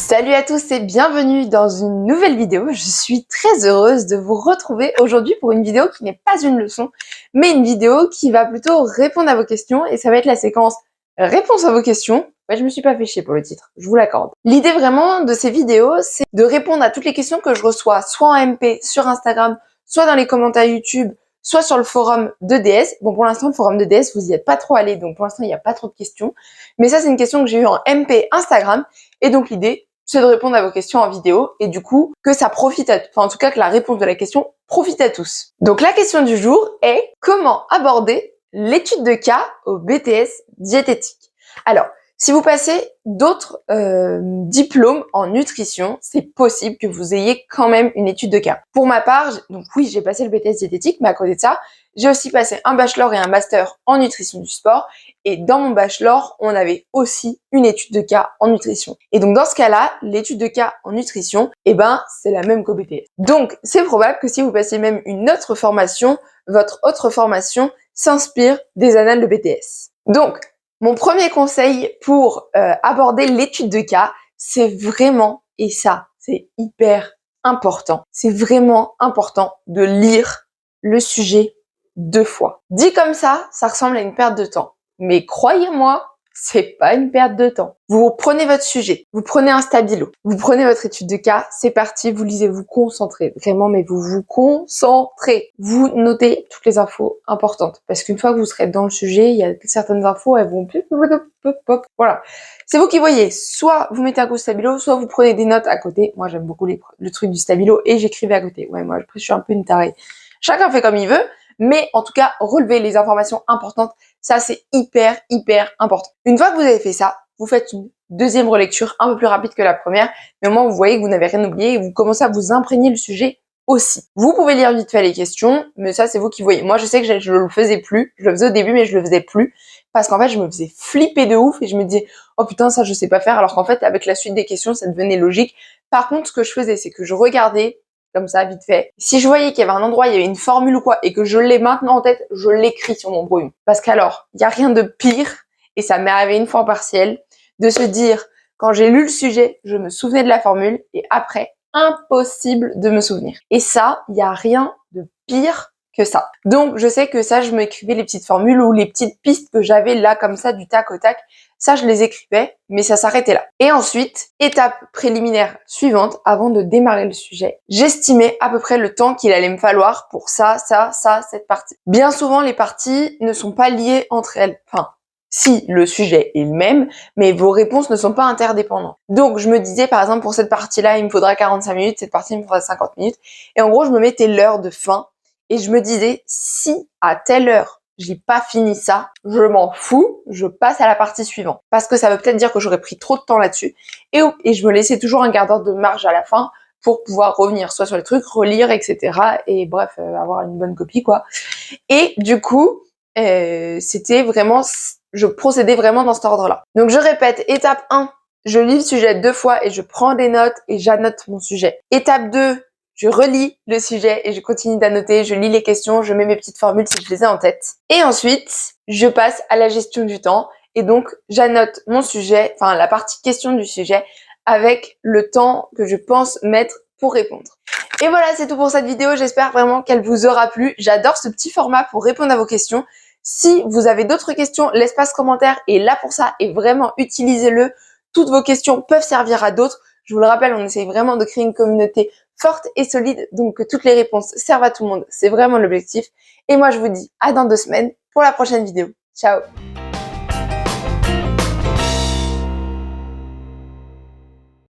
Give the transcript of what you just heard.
Salut à tous et bienvenue dans une nouvelle vidéo. Je suis très heureuse de vous retrouver aujourd'hui pour une vidéo qui n'est pas une leçon, mais une vidéo qui va plutôt répondre à vos questions et ça va être la séquence réponse à vos questions. Ouais, je me suis pas fait chier pour le titre, je vous l'accorde. L'idée vraiment de ces vidéos, c'est de répondre à toutes les questions que je reçois soit en MP sur Instagram, soit dans les commentaires YouTube, soit sur le forum de DS. Bon, pour l'instant, le forum de DS, vous y êtes pas trop allé, donc pour l'instant, il n'y a pas trop de questions. Mais ça, c'est une question que j'ai eue en MP Instagram. Et donc, l'idée, c'est de répondre à vos questions en vidéo et du coup, que ça profite à, enfin, en tout cas, que la réponse de la question profite à tous. Donc, la question du jour est comment aborder l'étude de cas au BTS diététique? Alors, si vous passez d'autres diplômes en nutrition, c'est possible que vous ayez quand même une étude de cas. Pour ma part, donc oui, j'ai passé le BTS diététique, mais à côté de ça, j'ai aussi passé un bachelor et un master en nutrition du sport. Et dans mon bachelor, on avait aussi une étude de cas en nutrition. Et donc dans ce cas-là, l'étude de cas en nutrition, c'est la même qu'au BTS. Donc c'est probable que si vous passez même une autre formation, votre autre formation s'inspire des annales de BTS. Donc, mon premier conseil pour aborder l'étude de cas, c'est vraiment, et ça, c'est hyper important, c'est vraiment important de lire le sujet 2 fois. Dit comme ça ressemble à une perte de temps. Mais croyez-moi, c'est pas une perte de temps. Vous prenez votre sujet, vous prenez un stabilo, vous prenez votre étude de cas, c'est parti, vous lisez, vous concentrez, vraiment, mais vous vous concentrez. Vous notez toutes les infos importantes. Parce qu'une fois que vous serez dans le sujet, il y a certaines infos, elles vont... Voilà. C'est vous qui voyez. Soit vous mettez un coup de stabilo, soit vous prenez des notes à côté. Moi, j'aime beaucoup le truc du stabilo et j'écrivais à côté. Ouais, moi, je suis un peu une tarée. Chacun fait comme il veut. Mais en tout cas, relevez les informations importantes. Ça, c'est hyper important. Une fois que vous avez fait ça, vous faites une deuxième relecture un peu plus rapide que la première. Mais au moins, vous voyez que vous n'avez rien oublié et vous commencez à vous imprégner le sujet aussi. Vous pouvez lire vite fait les questions, mais ça, c'est vous qui voyez. Moi, je sais que je le faisais plus. Je le faisais au début, mais je le faisais plus. Parce qu'en fait, je me faisais flipper de ouf et je me disais, oh putain, ça, je sais pas faire. Alors qu'en fait, avec la suite des questions, ça devenait logique. Par contre, ce que je faisais, c'est que je regardais comme ça, vite fait. Si je voyais qu'il y avait un endroit, il y avait une formule ou quoi, et que je l'ai maintenant en tête, je l'écris sur mon brouillon. Parce qu'alors, il n'y a rien de pire, et ça m'est arrivé une fois en partiel, de se dire, quand j'ai lu le sujet, je me souvenais de la formule, et après, impossible de me souvenir. Et ça, il n'y a rien de pire que ça. Donc, je sais que ça, je m'écrivais les petites formules ou les petites pistes que j'avais là, comme ça, du tac au tac. Ça, je les écrivais, mais ça s'arrêtait là. Et ensuite, étape préliminaire suivante, avant de démarrer le sujet, j'estimais à peu près le temps qu'il allait me falloir pour ça, cette partie. Bien souvent, les parties ne sont pas liées entre elles. Enfin, si le sujet est le même, mais vos réponses ne sont pas interdépendantes. Donc, je me disais, par exemple, pour cette partie-là, il me faudra 45 minutes, cette partie, il me faudra 50 minutes. Et en gros, je me mettais l'heure de fin et je me disais, si à telle heure, j'ai pas fini ça, je m'en fous, je passe à la partie suivante. Parce que ça veut peut-être dire que j'aurais pris trop de temps là-dessus. Et je me laissais toujours un quart d'heure de marge à la fin pour pouvoir revenir soit sur les trucs, relire, etc. Et bref, avoir une bonne copie, quoi. Et du coup, c'était vraiment... Je procédais vraiment dans cet ordre-là. Donc je répète, étape 1, je lis le sujet 2 fois et je prends des notes et j'annote mon sujet. Étape 2, je relis le sujet et je continue d'annoter, je lis les questions, je mets mes petites formules si je les ai en tête. Et ensuite, je passe à la gestion du temps et donc j'annote mon sujet, enfin la partie question du sujet avec le temps que je pense mettre pour répondre. Et voilà, c'est tout pour cette vidéo. J'espère vraiment qu'elle vous aura plu. J'adore ce petit format pour répondre à vos questions. Si vous avez d'autres questions, l'espace commentaire est là pour ça et vraiment utilisez-le. Toutes vos questions peuvent servir à d'autres. Je vous le rappelle, on essaye vraiment de créer une communauté forte et solide, donc que toutes les réponses servent à tout le monde. C'est vraiment l'objectif. Et moi, je vous dis à dans 2 semaines pour la prochaine vidéo. Ciao!